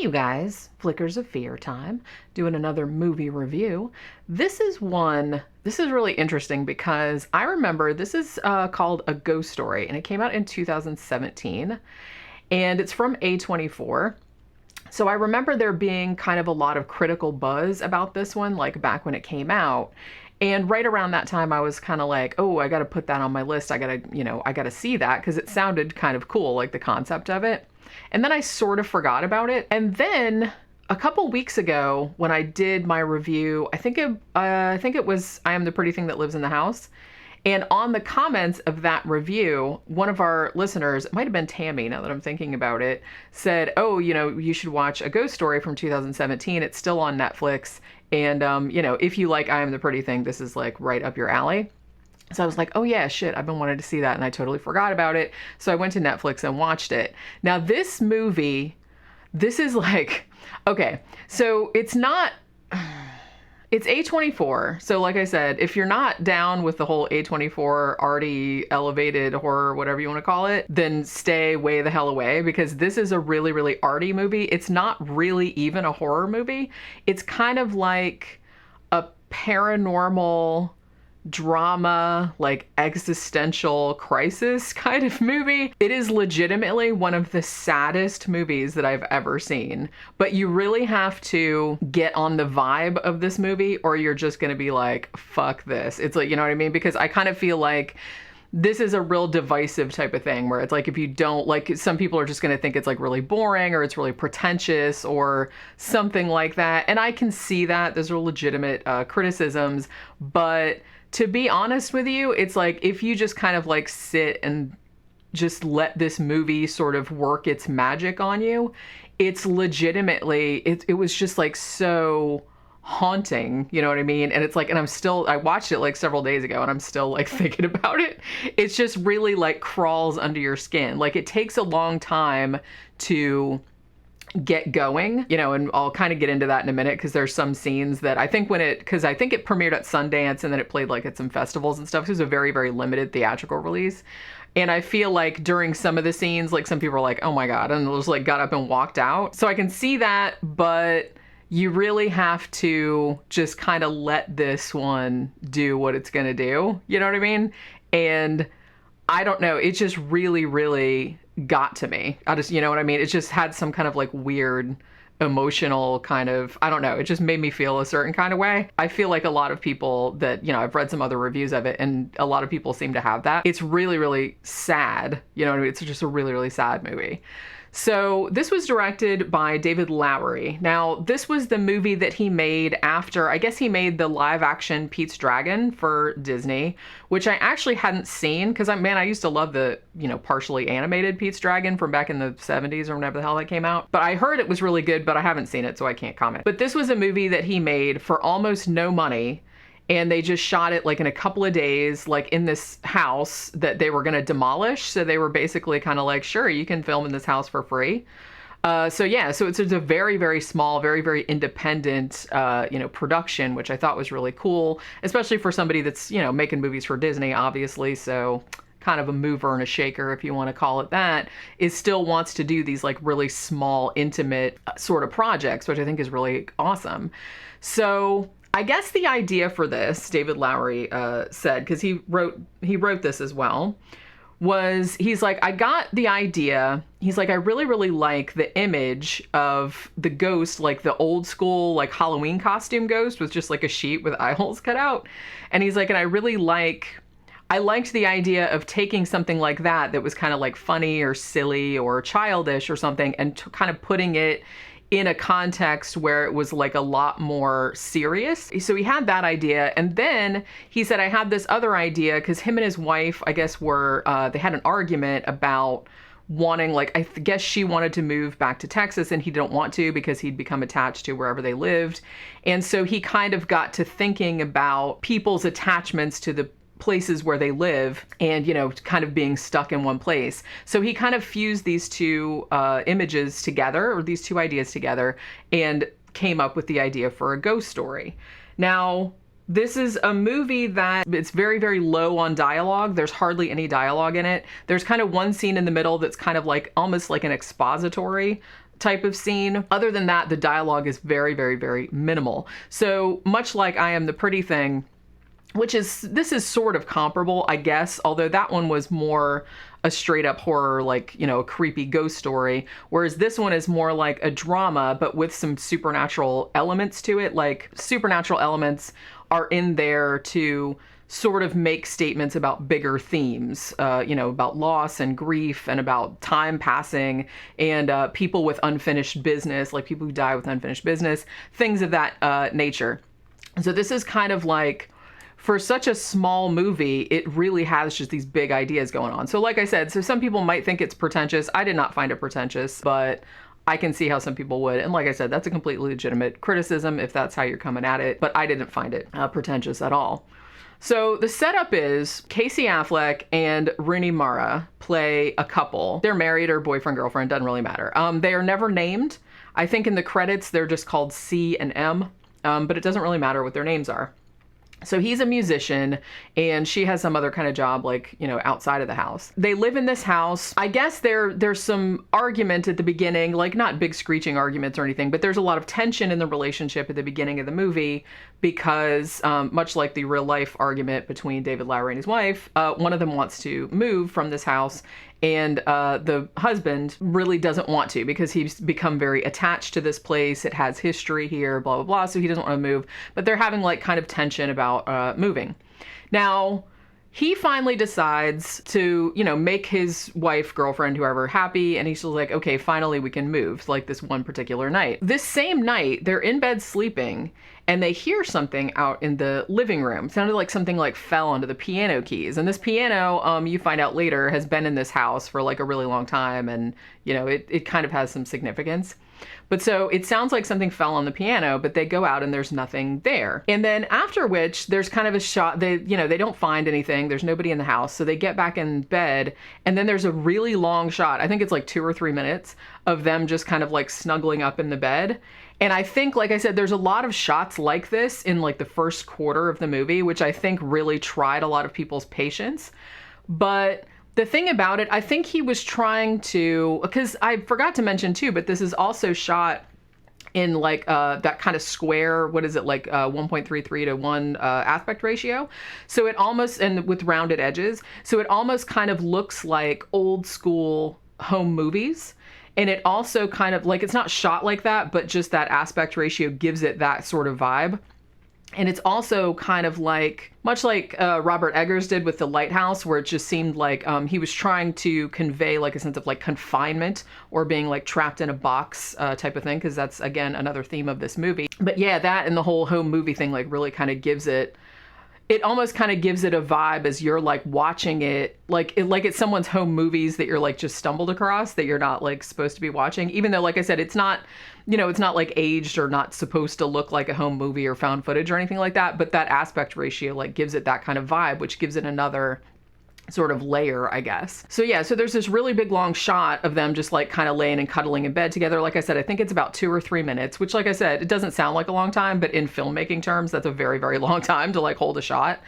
you guys, Flickers of Fear time, doing another movie review. This is really interesting because I remember this is called A Ghost Story, and it came out in 2017, and it's from A24. So I remember there being kind of a lot of critical buzz about this one, like back when it came out. And right around that time, I was kind of like, oh, I got to put that on my list. I got to see that because it sounded kind of cool, like the concept of it. And then I sort of forgot about it. And then a couple weeks ago, when I did my review, I think it was I Am the Pretty Thing That Lives in the House. And on the comments of that review, one of our listeners, it might have been Tammy, now that I'm thinking about it, said, oh, you should watch A Ghost Story from 2017. It's still on Netflix. And, if you like I Am the Pretty Thing, this is like right up your alley. So I was like, oh yeah, shit, I've been wanting to see that, and I totally forgot about it. So I went to Netflix and watched it. Now this movie, this is like, okay, so it's A24. So like I said, if you're not down with the whole A24 arty elevated horror, whatever you want to call it, then stay way the hell away, because this is a really, really arty movie. It's not really even a horror movie. It's kind of like a paranormal drama, like existential crisis kind of movie. It is legitimately one of the saddest movies that I've ever seen, but you really have to get on the vibe of this movie or you're just gonna be like, fuck this. It's like, you know what I mean? Because I kind of feel like this is a real divisive type of thing where it's like, if you don't like, some people are just going to think it's like really boring or it's really pretentious or something like that. And I can see that. Those are legitimate criticisms. But to be honest with you, it's like, if you just kind of like sit and just let this movie sort of work its magic on you, it's legitimately, it was just like so haunting, you know what I mean? And it's like, and I watched it like several days ago and I'm still like thinking about it. It's just really like crawls under your skin. Like it takes a long time to get going, and I'll kind of get into that in a minute because there's some scenes that I think because I think it premiered at Sundance and then it played like at some festivals and stuff. It was a very, very limited theatrical release. And I feel like during some of the scenes, like some people are like, oh my God, and just like got up and walked out. So I can see that, but you really have to just kind of let this one do what it's going to do. You know what I mean? And I don't know. It just really, really got to me. You know what I mean? It just had some kind of like weird emotional kind of, I don't know. It just made me feel a certain kind of way. I feel like a lot of people that, I've read some other reviews of it and a lot of people seem to have that. It's really, really sad. You know what I mean? It's just a really, really sad movie. So this was directed by David Lowery. Now, this was the movie that he made after, I guess he made the live action Pete's Dragon for Disney, which I actually hadn't seen because I used to love the, partially animated Pete's Dragon from back in the 70s or whenever the hell that came out. But I heard it was really good, but I haven't seen it, so I can't comment. But this was a movie that he made for almost no money. And they just shot it like in a couple of days, like in this house that they were going to demolish. So they were basically kind of like, sure, you can film in this house for free. So it's a very, very small, very, very independent, production, which I thought was really cool, especially for somebody that's, making movies for Disney, obviously. So kind of a mover and a shaker, if you want to call it that, is still wants to do these like really small, intimate sort of projects, which I think is really awesome. So I guess the idea for this, David Lowery said, because he wrote this as well, was he's like, I got the idea. He's like, I really, really like the image of the ghost, like the old school, like Halloween costume ghost with just like a sheet with eye holes cut out. And he's like, and I liked the idea of taking something like that was kind of like funny or silly or childish or something and kind of putting it in a context where it was like a lot more serious. So he had that idea. And then he said, I had this other idea because him and his wife, I guess, they had an argument about wanting, like, I guess she wanted to move back to Texas and he didn't want to because he'd become attached to wherever they lived. And so he kind of got to thinking about people's attachments to the places where they live and, kind of being stuck in one place. So he kind of fused these two images together, or these two ideas together, and came up with the idea for A Ghost Story. Now, this is a movie that it's very, very low on dialogue. There's hardly any dialogue in it. There's kind of one scene in the middle that's kind of like almost like an expository type of scene. Other than that, the dialogue is very, very, very minimal. So much like I Am the Pretty Thing, this is sort of comparable, I guess, although that one was more a straight up horror, like, you know, a creepy ghost story, whereas this one is more like a drama, but with some supernatural elements to it. Like, supernatural elements are in there to sort of make statements about bigger themes, you know, about loss and grief and about time passing and people with unfinished business, like people who die with unfinished business, things of that nature. So this is kind of like, for such a small movie, it really has just these big ideas going on. So like I said, so some people might think it's pretentious. I did not find it pretentious, but I can see how some people would. And like I said, that's a completely legitimate criticism if that's how you're coming at it. But I didn't find it pretentious at all. So the setup is Casey Affleck and Rooney Mara play a couple. They're married or boyfriend, girlfriend, doesn't really matter. They are never named. I think in the credits, they're just called C and M, but it doesn't really matter what their names are. So he's a musician and she has some other kind of job, like, you know, outside of the house. They live in this house. I guess there's some argument at the beginning, like not big screeching arguments or anything, but there's a lot of tension in the relationship at the beginning of the movie because much like the real life argument between David Lowery and his wife, one of them wants to move from this house and the husband really doesn't want to because he's become very attached to this place. It has history here, blah, blah, blah. So he doesn't want to move, but they're having like kind of tension about moving. Now, he finally decides to, you know, make his wife, girlfriend, whoever happy. And he's just like, okay, finally we can move, like this one particular night. This same night, they're in bed sleeping and they hear something out in the living room. It sounded like something like fell onto the piano keys. And this piano, you find out later, has been in this house for like a really long time. And, you know, it kind of has some significance. But so it sounds like something fell on the piano, but they go out and there's nothing there. And then after which there's kind of a shot, they don't find anything. There's nobody in the house. So they get back in bed and then there's a really long shot. I think it's like 2 or 3 minutes of them just kind of like snuggling up in the bed. And I think, like I said, there's a lot of shots like this in like the first quarter of the movie, which I think really tried a lot of people's patience. But the thing about it, I think he was trying to, because I forgot to mention too, but this is also shot in like that kind of square, what is it, like 1.33 to 1 aspect ratio. So it almost, and with rounded edges, so it almost kind of looks like old school home movies. And it also kind of like, it's not shot like that, but just that aspect ratio gives it that sort of vibe. And it's also kind of like, much like Robert Eggers did with The Lighthouse, where it just seemed like he was trying to convey like a sense of like confinement or being like trapped in a box type of thing, because that's, again, another theme of this movie. But yeah, that and the whole home movie thing like really kind of gives it, it almost kind of gives it a vibe as you're like watching it, like it's someone's home movies that you're like just stumbled across that you're not like supposed to be watching, even though, like I said, it's not, you know, it's not like aged or not supposed to look like a home movie or found footage or anything like that. But that aspect ratio like gives it that kind of vibe, which gives it another sort of layer, I guess. So yeah, so there's this really big long shot of them just like kind of laying and cuddling in bed together. Like I said, I think it's about 2 or 3 minutes, which, like I said, it doesn't sound like a long time, but in filmmaking terms, that's a very, very long time to like hold a shot.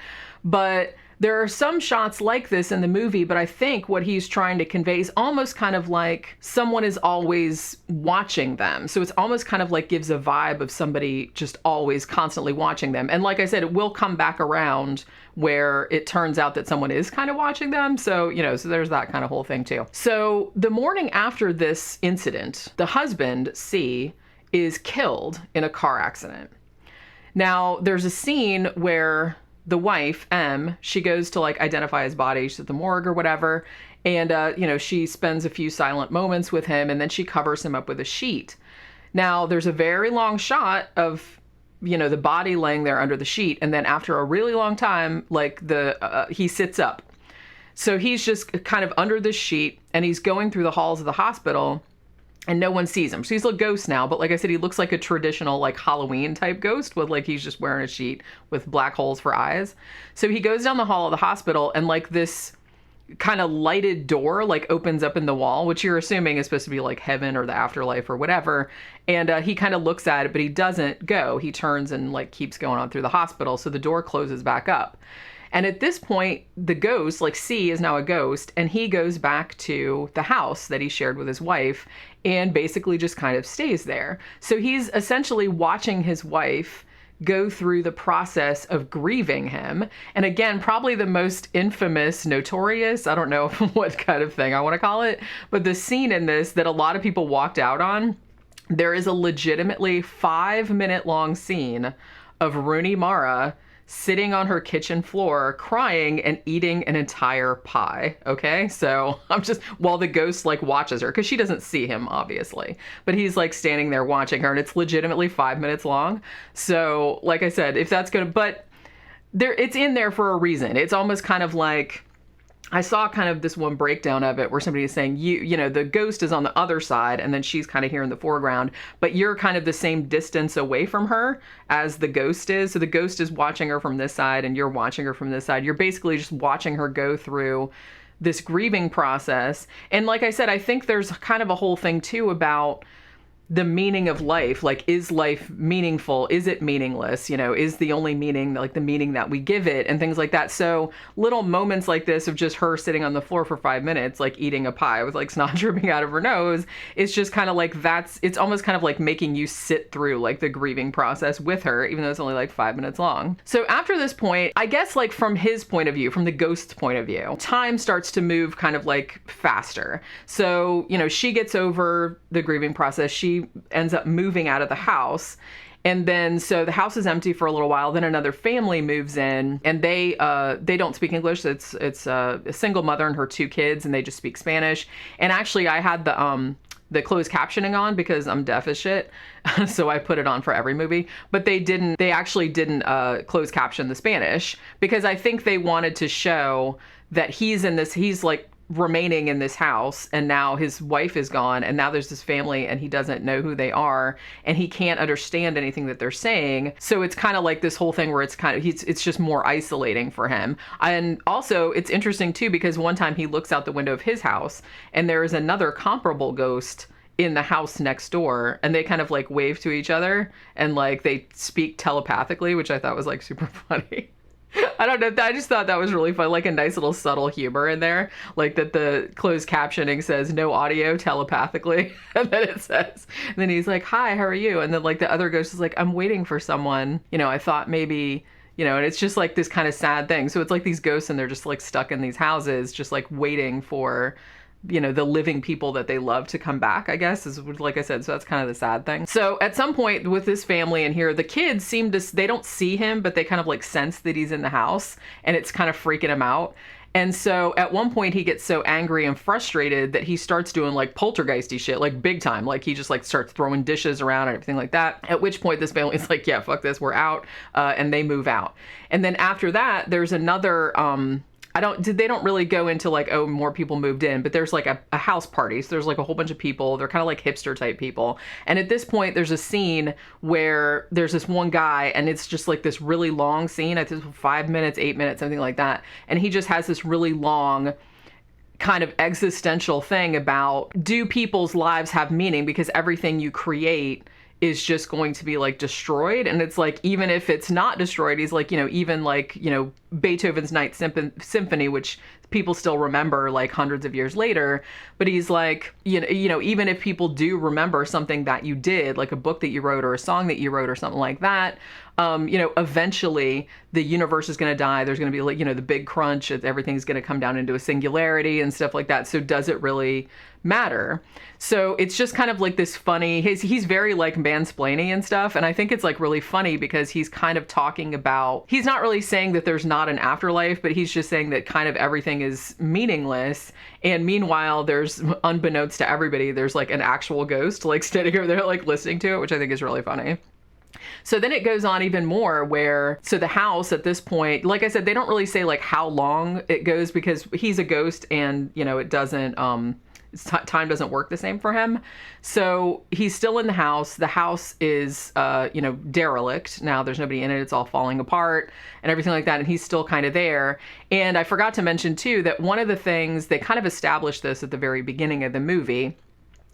But there are some shots like this in the movie, but I think what he's trying to convey is almost kind of like someone is always watching them. So it's almost kind of like gives a vibe of somebody just always constantly watching them. And like I said, it will come back around where it turns out that someone is kind of watching them. So, you know, so there's that kind of whole thing too. So the morning after this incident, the husband, C, is killed in a car accident. Now, there's a scene where the wife, M, she goes to like identify his body. She's at the morgue or whatever. And, you know, she spends a few silent moments with him and then she covers him up with a sheet. Now, there's a very long shot of, you know, the body laying there under the sheet. And then after a really long time, like he sits up. So he's just kind of under the sheet and he's going through the halls of the hospital and no one sees him. So he's a ghost now, but like I said, he looks like a traditional like Halloween type ghost with like, he's just wearing a sheet with black holes for eyes. So he goes down the hall of the hospital and like this kind of lighted door like opens up in the wall, which you're assuming is supposed to be like heaven or the afterlife or whatever. And he kind of looks at it, but he doesn't go. He turns and like keeps going on through the hospital. So the door closes back up. And at this point, the ghost, like C is now a ghost, and he goes back to the house that he shared with his wife and basically just kind of stays there. So he's essentially watching his wife go through the process of grieving him. And again, probably the most infamous, notorious, I don't know what kind of thing I want to call it, but the scene in this that a lot of people walked out on, there is a legitimately 5-minute long scene of Rooney Mara sitting on her kitchen floor crying and eating an entire pie. Okay, so I'm just, while the ghost like watches her, because she doesn't see him obviously, but he's like standing there watching her, and it's legitimately 5 minutes long. So like I said, if that's gonna, but there, it's in there for a reason. It's almost kind of like, I saw kind of this one breakdown of it where somebody is saying, you know, the ghost is on the other side and then she's kind of here in the foreground, but you're kind of the same distance away from her as the ghost is. So the ghost is watching her from this side and you're watching her from this side. You're basically just watching her go through this grieving process. And like I said, I think there's kind of a whole thing too about the meaning of life. Like, is life meaningful? Is it meaningless? You know, is the only meaning like the meaning that we give it, and things like that. So little moments like this of just her sitting on the floor for 5 minutes, like eating a pie with like snot dripping out of her nose, it's just kind of like, it's almost kind of like making you sit through like the grieving process with her, even though it's only like 5 minutes long. So after this point, I guess like from his point of view, from the ghost's point of view, time starts to move kind of like faster. So, you know, she gets over the grieving process. She ends up moving out of the house. And then, so the house is empty for a little while. Then another family moves in, and they don't speak English. It's a single mother and her 2 kids, and they just speak Spanish. And actually, I had the closed captioning on because I'm deaf as shit, so I put it on for every movie. But they actually didn't close caption the Spanish, because I think they wanted to show that he's like remaining in this house, and now his wife is gone, and now there's this family and he doesn't know who they are, and he can't understand anything that they're saying. So it's kind of like this whole thing where it's kind of, it's just more isolating for him. And also it's interesting too, because one time he looks out the window of his house and there is another comparable ghost in the house next door, and they kind of like wave to each other and like they speak telepathically, which I thought was like super funny. I don't know. I just thought that was really fun. Like a nice little subtle humor in there. Like that the closed captioning says no audio telepathically. And then it says, and then he's like, hi, how are you? And then like the other ghost is like, I'm waiting for someone. You know, I thought maybe, you know, and it's just like this kind of sad thing. So it's like these ghosts and they're just like stuck in these houses, just like waiting for, you know, the living people that they love to come back, I guess, is like I said. So that's kind of the sad thing. So at some point with this family in here, the kids they don't see him, but they kind of like sense that he's in the house, and it's kind of freaking him out. And so at one point he gets so angry and frustrated that he starts doing like poltergeisty shit, like big time. Like he just like starts throwing dishes around and everything like that. At which point this family is like, yeah, fuck this, we're out. And they move out. And then after that, there's another, they don't really go into like, oh, more people moved in, but there's like a house party. So there's like a whole bunch of people. They're kind of like hipster type people. And at this point, there's a scene where there's this one guy, and it's just like this really long scene. I think 5 minutes, 8 minutes, something like that. And he just has this really long kind of existential thing about, do people's lives have meaning? Because everything you create is just going to be like destroyed. And it's like, even if it's not destroyed, he's like, you know, even like, you know, Beethoven's Ninth Symphony, which people still remember like hundreds of years later, but he's like, you know, even if people do remember something that you did, like a book that you wrote or a song that you wrote or something like that, you know, eventually the universe is going to die. There's going to be like, you know, the big crunch, everything's going to come down into a singularity and stuff like that. So does it really matter? So it's just kind of like this funny, he's very like mansplaining and stuff. And I think it's like really funny because he's kind of talking about, he's not really saying that there's not an afterlife, but he's just saying that kind of everything is meaningless. And meanwhile, there's, unbeknownst to everybody, there's like an actual ghost like standing over there like listening to it, which I think is really funny. So then it goes on even more where, so the house at this point, like I said, they don't really say like how long it goes because he's a ghost and, you know, it doesn't, time doesn't work the same for him. So he's still in the house. The house is, you know, derelict. Now there's nobody in it. It's all falling apart and everything like that. And he's still kind of there. And I forgot to mention too, that one of the things, they kind of established this at the very beginning of the movie,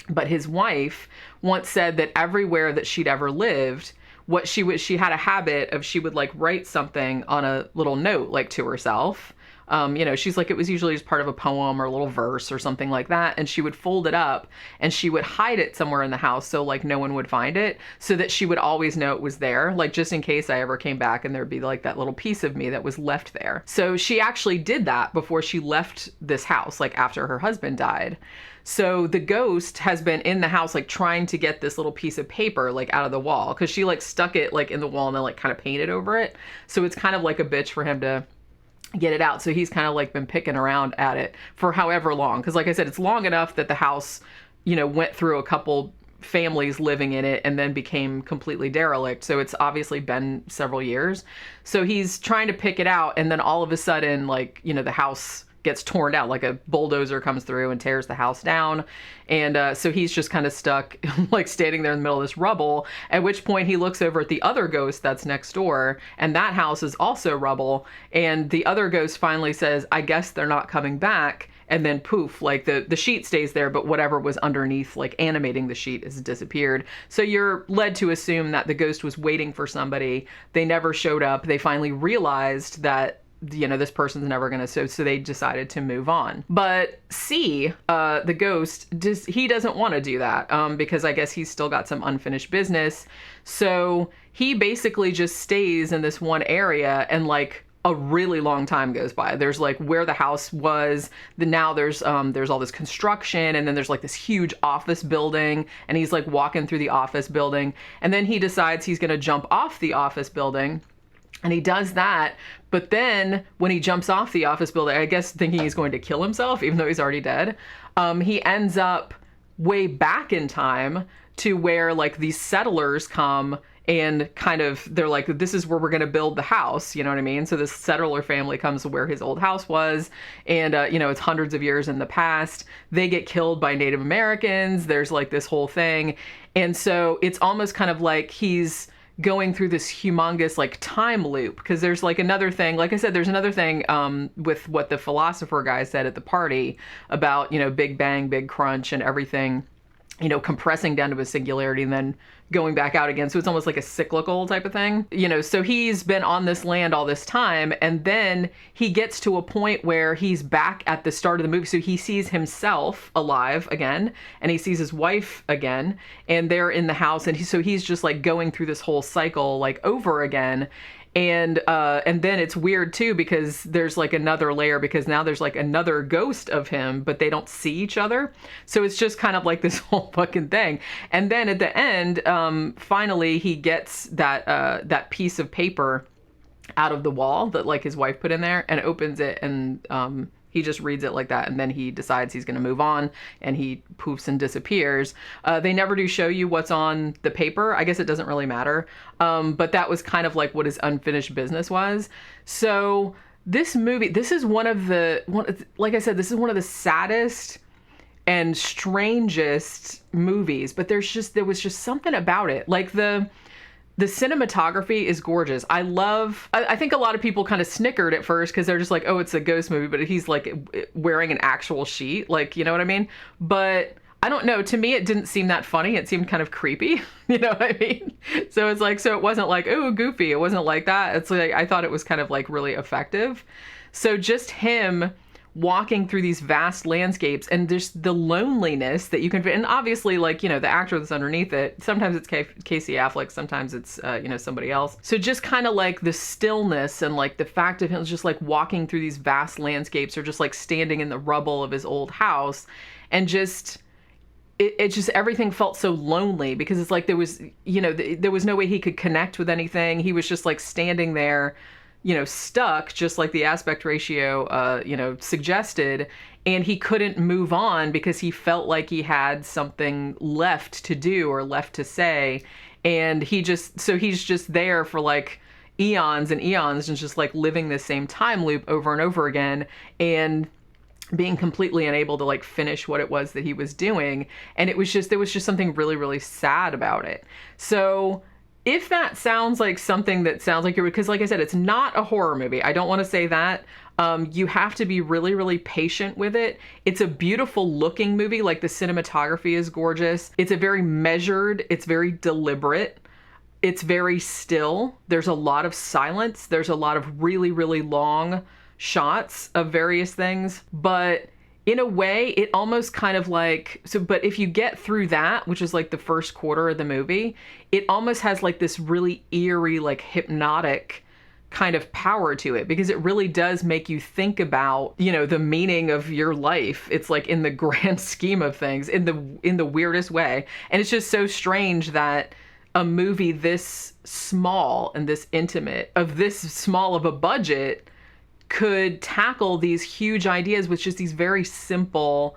but his wife once said that everywhere that she'd ever lived she had a habit of, she would like write something on a little note, like to herself. She's like, it was usually just part of a poem or a little verse or something like that. And she would fold it up and she would hide it somewhere in the house so like no one would find it, so that she would always know it was there, like just in case I ever came back and there'd be like that little piece of me that was left there. So she actually did that before she left this house, like after her husband died. So the ghost has been in the house, like trying to get this little piece of paper like out of the wall, because she like stuck it like in the wall and then like kind of painted over it. So it's kind of like a bitch for him to get it out. So he's kind of like been picking around at it for however long. Because like I said, it's long enough that the house, went through a couple families living in it and then became completely derelict. So it's obviously been several years. So he's trying to pick it out. And then all of a sudden, like, the house gets torn down, like a bulldozer comes through and tears the house down. And so he's just kind of stuck, like standing there in the middle of this rubble, at which point he looks over at the other ghost that's next door, and that house is also rubble. And the other ghost finally says, I guess they're not coming back. And then poof, like the sheet stays there, but whatever was underneath, like animating the sheet, has disappeared. So you're led to assume that the ghost was waiting for somebody. They never showed up. They finally realized that this person's never gonna, so they decided to move on. But C, the ghost, he doesn't want to do that, because I guess he's still got some unfinished business. So he basically just stays in this one area, and like a really long time goes by. There's like where the house was, now there's all this construction, and then there's like this huge office building, and he's like walking through the office building, and then he decides he's gonna jump off the office building. And he does that, but then when he jumps off the office building, I guess thinking he's going to kill himself, even though he's already dead, he ends up way back in time to where like these settlers come and kind of, they're like, this is where we're going to build the house, you know what I mean? So this settler family comes to where his old house was, and it's hundreds of years in the past. They get killed by Native Americans. There's like this whole thing. And so it's almost kind of like he's going through this humongous like time loop, because there's like another thing, like I said, there's another thing with what the philosopher guy said at the party about, Big Bang, Big Crunch, and everything, compressing down to a singularity and then going back out again. So it's almost like a cyclical type of thing, so he's been on this land all this time, and then he gets to a point where he's back at the start of the movie. So he sees himself alive again, and he sees his wife again, and they're in the house, and he's just like going through this whole cycle like over again. And then it's weird too, because there's like another layer, because now there's like another ghost of him, but they don't see each other. So it's just kind of like this whole fucking thing. And then at the end, finally he gets that piece of paper out of the wall that like his wife put in there, and opens it, and he just reads it like that, and then he decides he's going to move on, and he poofs and disappears. They never do show you what's on the paper. I guess it doesn't really matter. But that was kind of like what his unfinished business was. So this movie, this is like I said, this is one of the saddest and strangest movies, but there was just something about it. Like the cinematography is gorgeous. I think a lot of people kind of snickered at first because they're just like, oh, it's a ghost movie, but he's like wearing an actual sheet. Like, you know what I mean? But I don't know. To me, it didn't seem that funny. It seemed kind of creepy. You know what I mean? So it's like, so it wasn't like, oh, goofy. It wasn't like that. It's like, I thought it was kind of like really effective. So just him walking through these vast landscapes, and just the loneliness that you can, and obviously like, the actor that's underneath it, sometimes it's Casey Affleck, sometimes it's somebody else. So just kind of like the stillness, and like the fact of him just like walking through these vast landscapes, or just like standing in the rubble of his old house, and just it just, everything felt so lonely, because it's like there was no way he could connect with anything. He was just like standing there, stuck, just like the aspect ratio, suggested, and he couldn't move on because he felt like he had something left to do or left to say. And he's just there for like eons and eons, and just like living the same time loop over and over again, and being completely unable to like finish what it was that he was doing. And there was just something really, really sad about it. So if that sounds like something that sounds like because like I said, it's not a horror movie. I don't want to say that. You have to be really, really patient with it. It's a beautiful looking movie. Like the cinematography is gorgeous. It's a very measured, it's very deliberate. it's very still. There's a lot of silence. There's a lot of really, really long shots of various things. But in a way, it almost kind of like, so, but if you get through that, which is like the first quarter of the movie, it almost has like this really eerie, like hypnotic kind of power to it, because it really does make you think about, you know, the meaning of your life. It's like in the grand scheme of things, in the weirdest way. And it's just so strange that a movie this small and this intimate, of this small of a budget, could tackle these huge ideas with just these very simple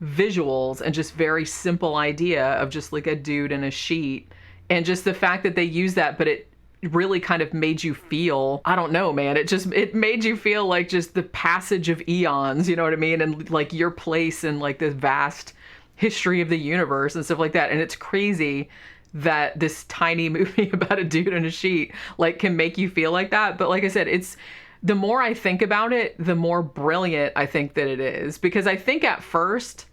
visuals and just very simple idea of just like a dude in a sheet. And just the fact that they use that, but it really kind of made you feel, I don't know, man, it made you feel like just the passage of eons, you know what I mean? And like your place in like this vast history of the universe and stuff like that. And it's crazy that this tiny movie about a dude in a sheet like can make you feel like that. But like I said, it's, the more I think about it, the more brilliant I think that it is. Because I think at first,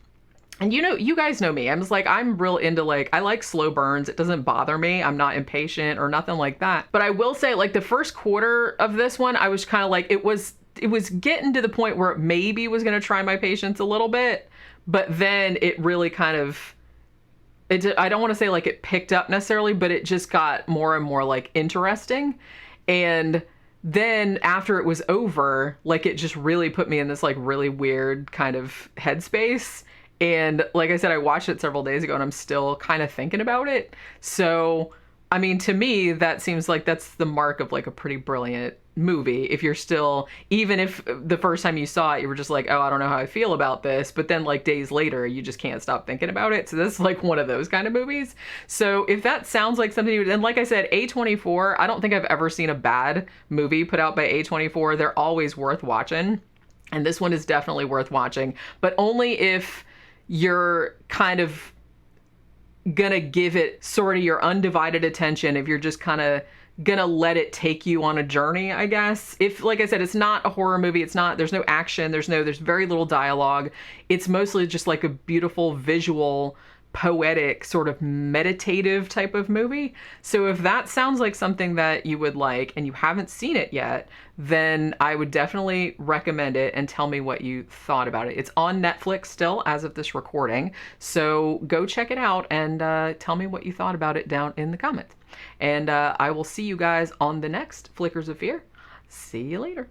and you know, you guys know me, I'm just like, I'm real into like, I like slow burns. It doesn't bother me. I'm not impatient or nothing like that. But I will say, like, the first quarter of this one, I was kind of like, it was getting to the point where it maybe was going to try my patience a little bit. But then it really kind of, I don't want to say like it picked up necessarily, but it just got more and more like interesting. And then after it was over, like it just really put me in this like really weird kind of headspace. And like I said, I watched it several days ago and I'm still kind of thinking about it. So, I mean, to me, that seems like that's the mark of like a pretty brilliant movie. If you're still, even if the first time you saw it, you were just like, oh, I don't know how I feel about this. But then like days later, you just can't stop thinking about it. So this is like one of those kind of movies. So if that sounds like something, and like I said, A24, I don't think I've ever seen a bad movie put out by A24. They're always worth watching. And this one is definitely worth watching, but only if you're kind of gonna give it sort of your undivided attention, if you're just kind of gonna let it take you on a journey, I guess. If, like I said, it's not a horror movie, it's not, there's no action, there's very little dialogue. It's mostly just like a beautiful visual, poetic, sort of meditative type of movie. So if that sounds like something that you would like and you haven't seen it yet, then I would definitely recommend it and tell me what you thought about it. It's on Netflix still as of this recording. So go check it out and tell me what you thought about it down in the comments. And I will see you guys on the next Flickers of Fear. See you later.